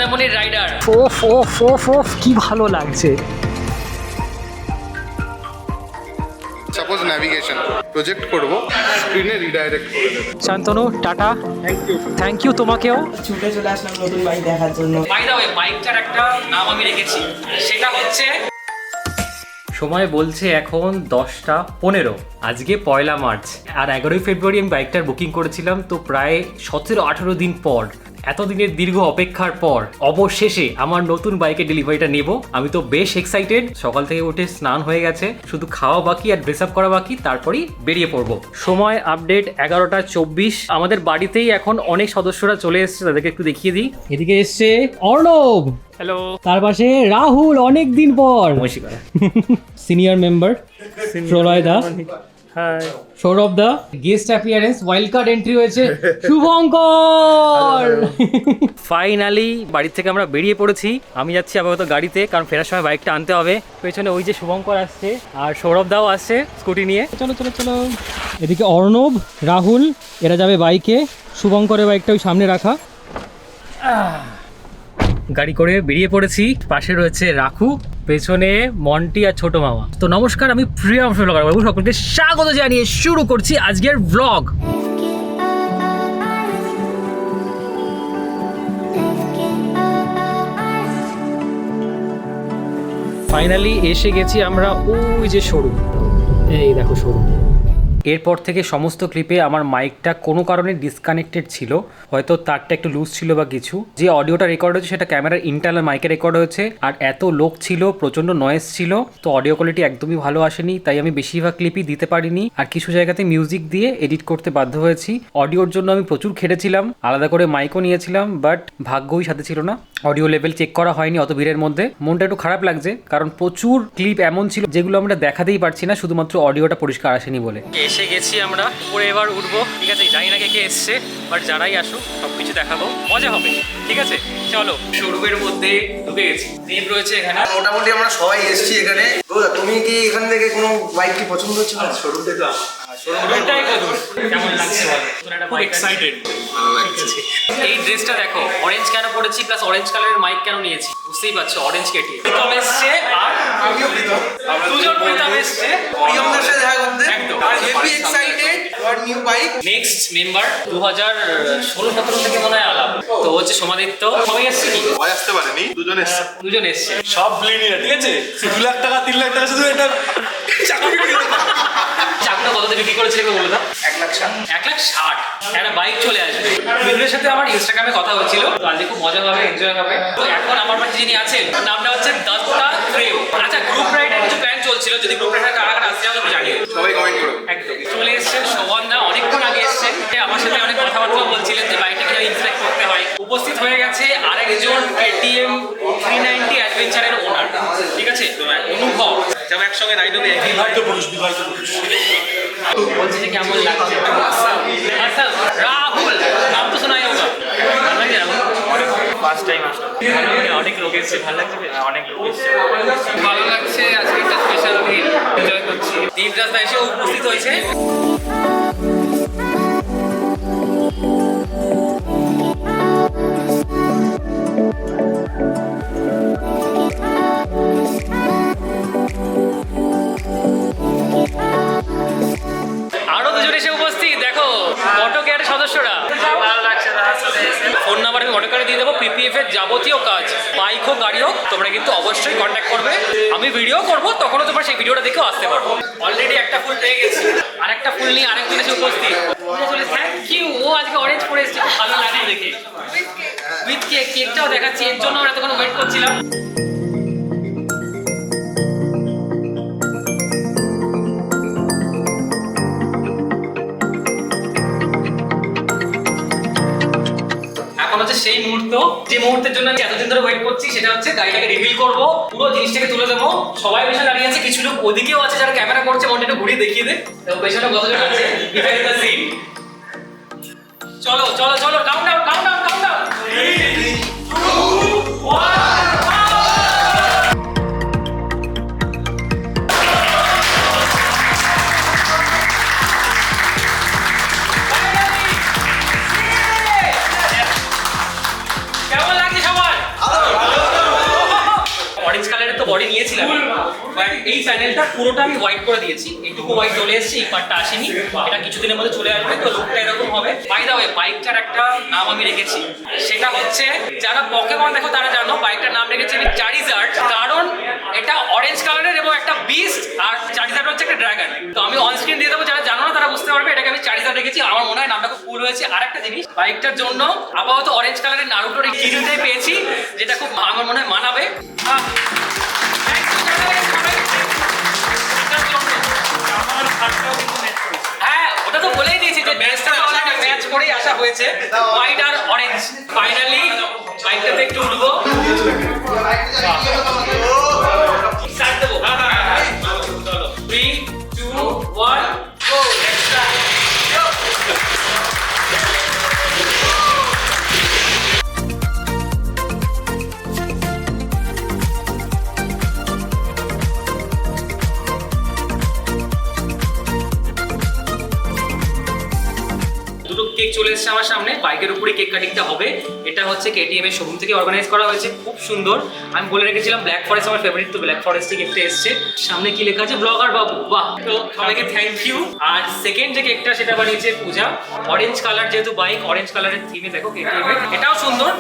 সোনামণির rider. ওফ ওফ ওফ ওফ কি ভালো লাগছে। সাপোজ ন্যাভিগেশন প্রজেক্ট করব, স্ক্রিনে রিডাইরেক্ট করে দেবে। শান্তনু টাটা, থ্যাংক ইউ তোমাকেও। ছুটে চলে আসলাম নতুন বাইক দেখার জন্য। বাই দ্য ওয়ে, বাইকটার একটা নাম আমি রেখেছি, সেটা হচ্ছে সময় বলছে এখন 10:15। আজকে 1 মার্চ আর 11 ফেব্রুয়ারি আমি বাইকটার বুকিং করেছিলাম। তো প্রায় 17-18 দিন পর, এতদিনের দীর্ঘ অপেক্ষার পর অবশেষে আমার নতুন বাইকের ডেলিভারিটা নেব। আমি তো বেশ এক্সাইটেড। সকাল থেকে উঠে স্নান হয়ে গেছে, শুধু খাওয়া বাকি আর ড্রেস আপ করা বাকি, তারপরেই বেরিয়ে পড়বো। সময় আপডেট 11:24। আমাদের বাড়িতেই এখন অনেক সদস্যরা চলে এসেছে, তাদেরকে একটু দেখিয়ে দিই। এদিকে এসছে অর্ণব, হ্যালো। তার পাশে রাহুল, অনেক দিন পর senior member, Pralay da, Sourav da, guest appearance, wild card entry হয়েছে শুভঙ্কর। ফাইনালি বাড়ি থেকে আমরা বেরিয়ে পড়েছি। আমি যাচ্ছি আপাতত গাড়িতে, কারণ ফেরার সময় বাইকটা আনতে হবে। পেছনে ওই যে শুভঙ্কর আসছে আর সৌরভ দাও আসছে স্কুটি নিয়ে। চলো চলো চলো। এদিকে অর্ণব, রাহুল এরা যাবে বাইকে, শুভঙ্করের বাইকটা ওই সামনে রাখা। গাড়ি করে বেরিয়ে পড়েছি। পাশে রয়েছে রাখু, পেছনে মন্টি আর ছোট মামা। তো নমস্কার, আমি প্রিয়াম ব্লগার বাবু, সকলকে স্বাগত জানিয়ে শুরু করছি আজকের ব্লগ। ফাইনালি এসে গেছি আমরা ওই যে শোরুম, এই দেখো শোরুম। এরপর থেকে সমস্ত ক্লিপে আমার মাইকটা কোনো কারণে ডিসকানেক্টেড ছিল, হয়তো তারটা একটু লুজ ছিল বা কিছু। যে অডিওটা রেকর্ড হয়েছে সেটা ক্যামেরার ইন্টারনাল মাইকে রেকর্ড হয়েছে, আর এত লোক ছিল, প্রচণ্ড নয়েজ ছিল, তো অডিও কোয়ালিটি একদমই ভালো আসেনি। তাই আমি বেশিরভাগ ক্লিপই দিতে পারিনি, আর কিছু জায়গাতে মিউজিক দিয়ে এডিট করতে বাধ্য হয়েছি। অডিওর জন্য আমি প্রচুর খেটেছিলাম, আলাদা করে মাইকও নিয়েছিলাম, বাট ভাগ্যই সাথে ছিল না। অডিও লেভেল চেক করা হয়নি অত ভিড়ের মধ্যে। মনটা একটু খারাপ লাগছে, কারণ প্রচুর ক্লিপ এমন ছিল যেগুলো আমরা দেখাতেই পারছি না, শুধুমাত্র অডিওটা পরিষ্কার আসেনি বলে। এসে গেছি আমরা, উপরে এবার উঠবো। ঠিক আছে, জানি না কে এসছে, বাট যারাই আসুক সব কিছু দেখাবো, মজা হবে। ঠিক আছে চলো, শোরুমের মধ্যে ঢুকে গেছি। দীপ রয়েছে এখানে। মোটামুটি আমরা সবাই এসেছি এখানে। তুমি কি এখান থেকে কোনো বাইক কি পছন্দ হচ্ছে? শোরুমটা তো শোরুমটাই কদূর। কেমন লাগছে বল? খুব এক্সাইটেড। ভালো লাগছে। এই ড্রেসটা দেখো, অরেঞ্জ কেন পরেছি, প্লাস অরেঞ্জ কালারের মাইক কেন নিয়েছি, বুঝতেই পারছো। অরেঞ্জ কেটি প্রীতম এসছে, আর আমিও প্রীতম। দুজন প্রীতম এসছে প্রিয়মদের সাথে দেখা করতে। একদম। Heavy excited for new bike. Next member 2016-17 থেকে মনে হয় আলাপ। তো হচ্ছে সমাদিত্য। সবাই এসছে কি? সবাই আসতে পারেনি, দুজন এসছে। সব ব্লেনিয়া, ঠিক আছে? 2 লাখ টাকা 3 লাখ টাকা শুধু এটা চাকরি চাকরিটা কত বিক্রি করেছিল বলে দাও। 1,60,000 একটা বাইক চলে আসবে। মিঠুনের সাথে আমার ইনস্টাগ্রামে কথা হয়েছিল, তো আজকে খুব মজা হবে, এনজয় হবে। তো এখন আমার পাশে যিনি আছেন, নামটা হচ্ছে দত্তা ক্রেও। আচ্ছা, গ্রুপ রাইডের কিছু প্ল্যান চলছিল, যদি গ্রুপ রাইডার কারা কারা আসছে আমি জানিয়ে দেবো। সবাই কমেন্ট করো। একদম চলে এসছেন শোভন দা, অনেকক্ষণ আগে এসছেন। আমার সাথে অনেক কথাবার্তা বলছিলেন যে বাইকটা কিভাবে ইনস্পেক্ট করতে হয়। উপস্থিত হয়ে গেছে আরেকজন KTM 390 অ্যাডভেঞ্চারের ওনার, ঠিক আছে, অনুভব। যারা একসঙ্গে রাইড হবে, বিবাহিত পুরুষ। বলছি যে কেমন লাগছে। আচ্ছা রাহুল, নাম তো শোনাই হোক, ভালো লাগে রাহুল? ফার্স্ট টাইম আসলাম, অনেক লোক এসছে, ভালো লাগছে? অনেক লোক এসছে, ভালো লাগছে। আজকে একটা স্পেশাল দিন, এনজয় করছি। দীপদাস এসে উপস্থিত হয়েছে। আরো দুজন এসে উপস্থিত, দেখো অটো কেয়ারের সদস্যরা। ভালো লাগছে। ফোন নাম্বার আমি অটো কেয়ারে দিয়ে দেবো। PPF এর যাবতীয় কাজ, বাইক হোক গাড়ি হোক, তোমরা কিন্তু অবশ্যই কন্ট্যাক্ট করবে। আমি ভিডিও করবো, তখনও তোমরা সেই ভিডিওটা দেখেও আসতে পারবো। অলরেডি একটা ফুল পেয়ে গেছি, আর একটা ফুল নিয়ে আরেকজন এসে উপস্থিত। Thank you. ও আজকে অরেঞ্জ পরে এসেছে, খুব ভালো লাগে দেখে। উইথ কেক, কেকটাও দেখাচ্ছি, এর জন্য আমরা এতক্ষণ ওয়েট করছিলাম। সেই মুহূর্ত, যে মুহূর্তের জন্য আমি এতদিন ধরে ওয়েট করছি, সেটা হচ্ছে গাড়িটাকে রিভিল করবো, পুরো জিনিসটাকে তুলে দেবো। সবাই পেছনে দাঁড়িয়ে আছে, কিছু লোক ওদিকেও আছে যারা ক্যামেরা করছে। মনটা একটু ঘুরিয়ে দেখিয়ে দে, পেছনে কতজন আছে। চলো চলো চলো, কাউন্টডাউন কাউন্টডাউন কাউন্টডাউন। 3, 2, 1। কেমন লাগছে সবার? পরে নিয়েছিলাম, বাট এই প্যানেলটা পুরোটা আমি হোয়াইট করে দিয়েছি, এইটুকু হোয়াইট চলে এসেছে, এই পার্টটা আসেনি, এটা কিছুদিনের মধ্যে চলে আসবে। তো লুকটা এরকম হবে। বাই দ্য ওয়ে, বাইকটার একটা নাম আমি রেখেছি, সেটা হচ্ছে যারা পকেমন দেখো তারা জানো, বাইকটার নাম রেখেছি আমি চারিজার্ড, কারণ এটা অরেঞ্জ কালারের এবং একটা বিস্ট, আর চারিজার্ড হচ্ছে একটা ড্রাগন। তো আমি অন স্ক্রিন দিয়ে দেবো, যারা জানো না তারা বুঝতে পারবে এটাকে আমি চারিজার্ড রেখেছি। আমার মনে হয় নামটা খুব কুল হয়েছে। আর একটা জিনিস, বাইকটার জন্য আপাতত অরেঞ্জ কালারের নারুটোর এই কিরিটাই পেয়েছি, যেটা খুব আমার মনে হয় মানাবে। হ্যাঁ, ওটা তো বলেই দিয়েছি যে ম্যাচটা ম্যাচ করেই আসা হয়েছে, হোয়াইট আর অরেঞ্জ। ফাইনালি বাইকটাতে একটু উঠবো। স্টার্ট দেবো। 3, 2, 1, go! Let's start. দুটো কেক চলে এসেছে আমার সামনে, বাইকের উপরে কেক কাটিংটা হবে। এটা হচ্ছে কেটিএম এর শোরুম থেকে অর্গানাইজ করা হয়েছে, খুব সুন্দর। আমি বলে রেখেছিলাম ব্ল্যাক ফরেস্ট আমার ফেভারিট, তো ব্ল্যাক ফরেস্ট থেকে কেকটা এসেছে। সামনে কি লেখা আছে, ব্লগার বাবু, বাহ! তো সবাইকে থ্যাংক ইউ। আর সেকেন্ড যে কেকটা সেটা বানিয়েছে পূজা, অরেঞ্জ কালার, যেহেতু বাইক অরেঞ্জ কালারের থিমে দেখো কেটিএম এর, এটাও সুন্দর।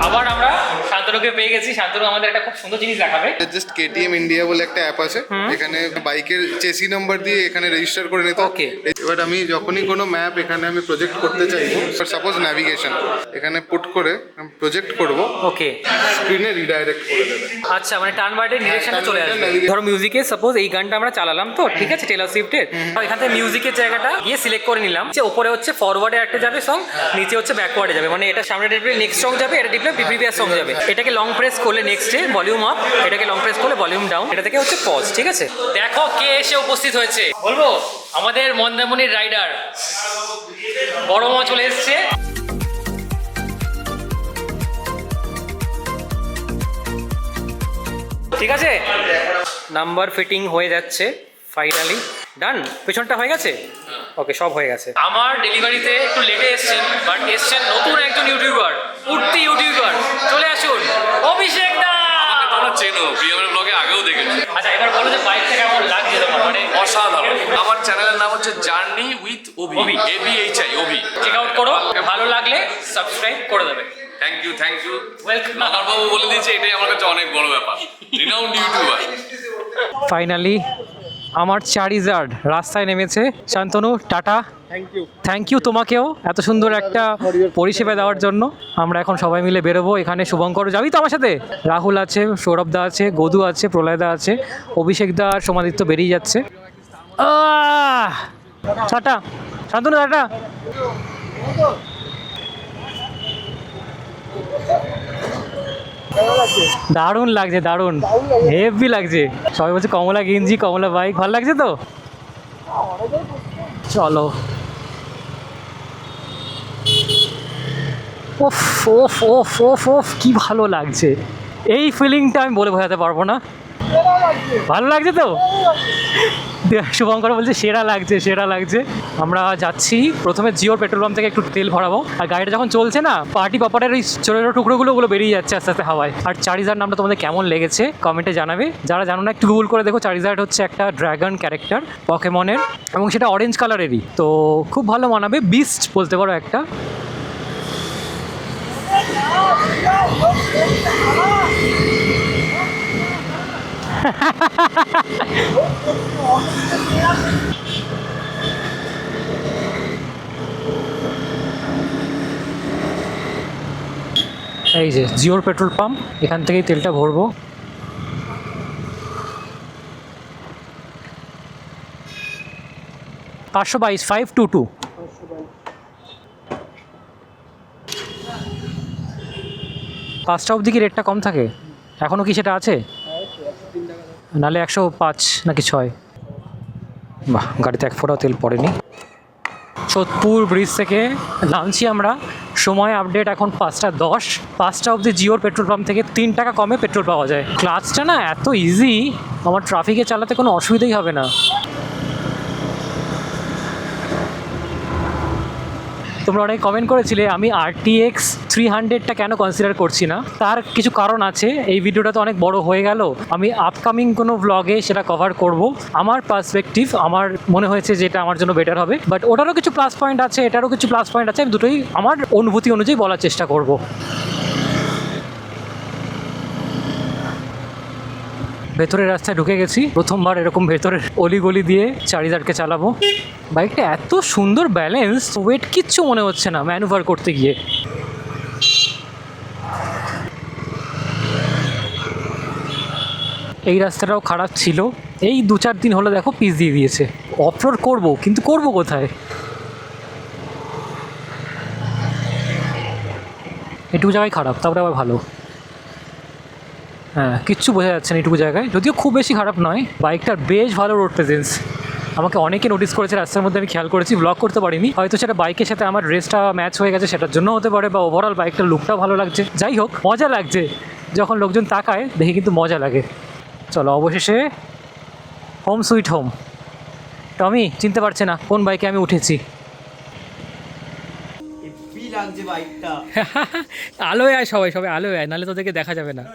আবার আমরা শান্তনুকে পেয়ে গেছি। শান্তনু আমাদের একটা খুব সুন্দর জিনিস দেখাবে। জাস্ট কেটিএম ইন্ডিয়া বলে একটা অ্যাপ আছে, এখানে বাইকের চেসি নাম্বার দিয়ে এখানে রেজিস্টার করে নিতে। Okay. এবার আমি যখনই কোনো ম্যাপ এখানে আমি প্রজেক্ট করতে চাইবো, সাপোজ ন্যাভিগেশন, এখানে পুট করে প্রজেক্ট করব, ওকে, স্ক্রিনে রিডাইরেক্ট করে দেবে। আচ্ছা, মানে টার্ন বারের ডিরেকশনে চলে আসবে। navigation. ধরো মিউজিকে সাপোজ এই গানটা আমরা চালালাম, তো ঠিক আছে টেলর সুইফটের, তো এখান থেকে মিউজিকের জায়গাটা গিয়ে সিলেক্ট করে নিলাম, যে ওপরে হচ্ছে ফরওয়ার্ডে একটা যাবে সং, নিচে হচ্ছে ব্যাকওয়ার্ডে যাবে, মানে এটা সামনে টিপলে নেক্সট সং যাবে, এটা টিপলে প্রিভিয়াস সং যাবে। এটাকে লং প্রেস করলে নেক্সটে ভলিউম আপ, এটাকে লং প্রেস করলে ভলিউম ডাউন, এটা থেকে হচ্ছে পজ। ঠিক আছে, দেখো কে এসে উপস্থিত হয়েছে, বলবো আমাদের মন্দারমণির রাইডার বড় মা চলে এসছে। ঠিক আছে, নাম্বার ফিটিং হয়ে যাচ্ছে ফাইনালি, ডান। পেছনটা হয়ে গেছে, ওকে, সব হয়ে গেছে। আমার ডেলিভারিতে একটু লেটে এসছেন, বাট এসছেন নতুন একজন ইউটিউবার, উঠতি ইউটিউবার, চলে আসুন অভিষেক দা। তোমরা চেনো, বিএমএর ব্লগে আগেও দেখেছি। আচ্ছা, এবার বলো যে বাইকটা কেমন লাগছে তোমার, মানে অসাধারণ। আমার চ্যানেলের নাম হচ্ছে journey with Abhi, ABHI Abhi. Check out করো, ভালো লাগলে সাবস্ক্রাইব করে দেবে। Thank you, thank you. Welcome. নাহারবাবু বলে দিয়েছে, এটাই আমার কাছে অনেক বড় ব্যাপার, রিনাউন্ড ইউটিউবার। ফাইনালি আমার চারিজার্ড রাস্তায় নেমেছে। শান্তনু, টাটা। থ্যাংক ইউ তোমাকেও এত সুন্দর একটা পরিষেবা দেওয়ার জন্য। আমরা এখন সবাই মিলে বেরোবো। এখানে শুভঙ্কর যাবি তো আমার সাথে? রাহুল আছে, সৌরভ দা আছে, গদু আছে, প্রলয় দা আছে, অভিষেক দা আর সমাদিত্য বেরিয়ে যাচ্ছে। Tata Shantanu, tata. দারুণ লাগছে, দারুণ হেভি লাগছে। সবাই বলছে কমলা গেঞ্জি, কমলা বাইক, ভালো লাগছে তো? চলো। ওফ ওফ ওফ ওফ ওফ কি ভালো লাগছে, এই ফিলিংটা আমি বলে বোঝাতে পারবো না। ভালো লাগছে তো? শুভঙ্কর বলছে সেরা লাগছে, সেরা লাগছে। আমরা যাচ্ছি প্রথমে জিওর পেট্রোল পাম্প থেকে একটু তেল ভরাবো, আর গাড়িটা যখন চলছে না, পার্টি পাপারের ওই ছোটো ছোটো টুকরোগুলো ওগুলো বেরিয়ে যাচ্ছে আস্তে আস্তে হাওয়ায়। আর চারিজার্ড নামটা তোমাদের কেমন লেগেছে কমেন্টে জানাবে। যারা জানো না একটু গুগল করে দেখো, চারিজার্ড হচ্ছে একটা ড্রাগন ক্যারেক্টার পকেমনের, এবং সেটা অরেঞ্জ কালারেরই, তো খুব ভালো মানাবে। বিস্ট বলতে পারো একটা। এই যে জিওর পেট্রোল পাম্প, এখান থেকেই তেলটা ভরবো। পাঁচশো 522। পাঁচটা অবধি কি রেটটা কম থাকে এখনও, কি সেটা আছে? নাহলে 105 নাকি 6? বাহ, গাড়িতে এক ফোঁটাও তেল পড়েনি। সোদপুর ব্রিজ থেকে নামছি আমরা। সময় আপডেট এখন 5:10। 5টা অবধি জিওর পেট্রোল পাম্প থেকে 3 টাকা কমে পেট্রোল পাওয়া যায়। ক্লাচটা না এত ইজি, আমার ট্রাফিকে চালাতে কোনো অসুবিধাই হবে না। তোমরা অনেক কমেন্ট করেছিলে আমি RTX 300টা কেন কনসিডার করছি না। তার কিছু কারণ আছে। এই ভিডিওটা তো অনেক বড় হয়ে গেল, আমি আপকামিং কোনো ভ্লগে সেটা কভার করব। আমার পার্সপেক্টিভ, আমার মনে হয়েছে যে এটা আমার জন্য বেটার হবে, বাট ওটারও কিছু প্লাস পয়েন্ট আছে, এটারও কিছু প্লাস পয়েন্ট আছে। আমি দুটোই আমার অনুভূতি অনুযায়ী বলার চেষ্টা করব। ভেতরের রাস্তায় ঢুকে গেছি, প্রথমবার এরকম ভেতরের অলিগলি দিয়ে চারিদারকে চালাবো। বাইকটা এত সুন্দর ব্যালেন্স, ওয়েট কিচ্ছু মনে হচ্ছে না ম্যানুভার করতে গিয়ে। এই রাস্তাটাও খারাপ ছিল, এই 2-4 দিন হলো দেখো পিচ দিয়ে দিয়েছে। অফরোড করবো, কিন্তু করবো কোথায়? এটুকু জায়গায় খারাপ, তারপরে আবার ভালো। হ্যাঁ, কিচ্ছু বোঝা যাচ্ছে না এটুকু জায়গায়, যদিও খুব বেশি খারাপ নয়। বাইকটার বেশ ভালো রোড প্রেজেন্স। আমাকে অনেকে নোটিস করেছে রাস্তার মধ্যে, আমি খেয়াল করেছি, ব্লগ করতে পারিনি। হয়তো সেটা বাইকের সাথে আমার রেসটা ম্যাচ হয়ে গেছে সেটার জন্য হতে পারে, বা ওভারঅল বাইকটার লুকটাও ভালো লাগছে। যাই হোক, মজা লাগছে যখন লোকজন তাকায় দেখে, কিন্তু মজা লাগে। চলো, অবশেষে হোম সুইট হোম। টমি চিনতে পারছে না কোন বাইকে আমি উঠেছি। লাগছে বাইকটা। আলোয় আয়, সবাই সবাই আলোয় আয়, নাহলে তোদেরকে দেখা যাবে না।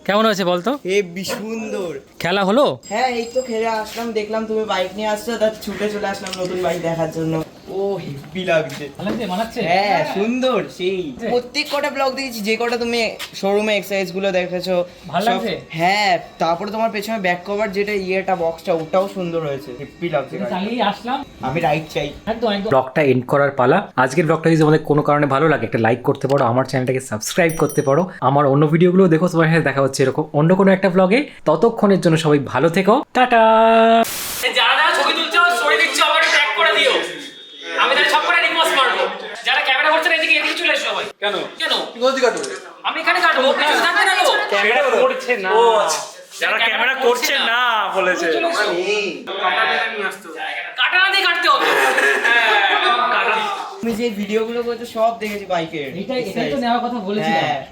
কেমন হয়েছে বলতো? হেবি সুন্দর। খেলা হলো? হ্যাঁ, এই তো খেলে আসলাম, দেখলাম তুমি বাইক নিয়ে আসছো, তার ছুটে চলে আসলাম নতুন বাইক দেখার জন্য। ও হেভি লাগছে। মানাচ্ছে? হ্যাঁ সুন্দর সেই। প্রত্যেক কটা ব্লগ দেখেছি, যে কটা তুমি শোরুমে এক্সারসাইজ গুলো দেখেছো ভালো সব- লাগছে? হ্যাঁ, তারপরে তোমার পেছনে ব্যাক কভার যেটা ইয়েটা বক্সটা, ওটাও সুন্দর হয়েছে, হেভি লাগছে গাড়িটা। চালিয়ে আসলাম, আমি রাইড চাই। একদম একদম। ব্লগটা এন্ড করার পালা। আজকের ব্লগটা যদি তোমাদের কোনো কারণে ভালো লাগে, একটা লাইক করতে পারো, আমার চ্যানেলটাকে সাবস্ক্রাইব করতে পারো। আমার অন্য ভিডিওগুলো দেখো, তোমার সাথে দেখা হচ্ছে এরকম অন্য কোনো একটা ব্লগে। ততক্ষণের জন্য সবাই ভালো থেকো, টাটা। যারা যারা ছবি তুলছো, ছবি দিচ্ছো, আমার ট্যাগ করে দিও, আমি তাহলে সব করে রিপোস্ট মারবো। যারা ক্যামেরা করছে এদিকে এদিকে চলে এসো সবাই। কেন কেন তুই কোথা থেকে কাটবি? আমি এখানে কাটবো, কিছু থাকবে না লোক। ক্যামেরা করছে না। ও আচ্ছা, যারা ক্যামেরা করছে না বলেছে। কাটানা দিয়ে কাটতে হবে। তুমি যে ভিডিওগুলো করছো সব দেখেছি বাইকের। এটাই তো নেওয়ার কথা বলেছিলাম। হ্যাঁ।